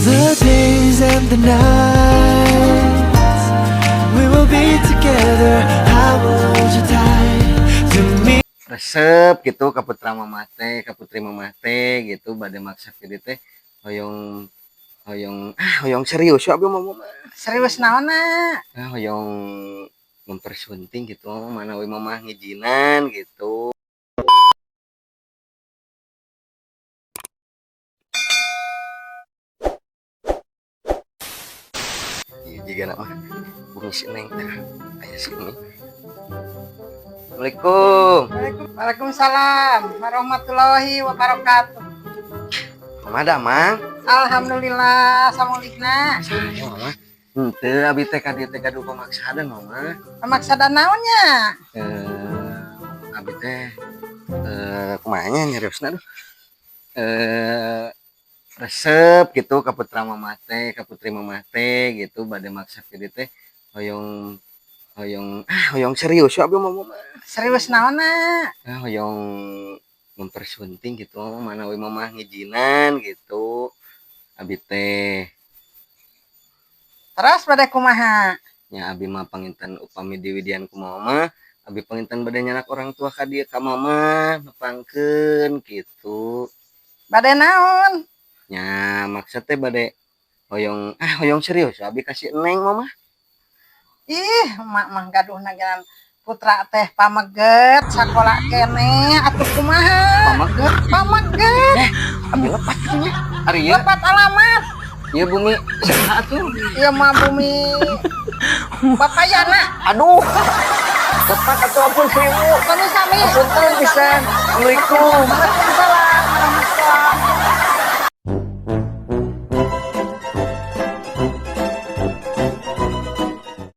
the days and the nights we will be together, I will hold you tight to me. Resep gitu ka putra mamah teh, ka putri mamah teh gitu bade maksa video teh hoyong hoyong serius ya abdi mah. Serius naon na? Hoyong mempersunting gitu mana we mamah ngijinan gitu. Iya juga nak mah bumi si neng teh aya sini. Assalamualaikum. Waalaikumsalam warahmatullahi wabarakatuh. Mama ada mang? Alhamdulillah, samulikna. Ya mama. Henteu abi teh ka dieu teh gaduh pamaksadan mama. Pamaksada naonnya? Abi teh kumaha nya nyariosna duh. Resep gitu ka putra mamah teh, ka putri mamah teh gitu bade maksa video teh hoyong hoyong serius ya abdi mah. Serius naon na? Hoyong mempersunting gitu mana we mamah ngijinan gitu. Abi teh Terus pada kumaha? nya abi mah panginten upami diwidian ku mama, abi panginten bade nyanak orang tua ka dieu ka mama nepangkeun gitu. Bade naon? Nya maksud teh bade hoyong serius abi kasih neng mama. Ih, emak mah gaduhna genan putra teh pameget sakola kene atuh kumaha? Pameget. Abi lepat kitu nya. Ari ieu Lepat alamat. ieu bumi saha atuh? Ieu mah bumi Bapayana. Aduh. Lepat atuh ampun 1000. Sami-sami. Punten pisan. Assalamualaikum. Waalaikumsalam.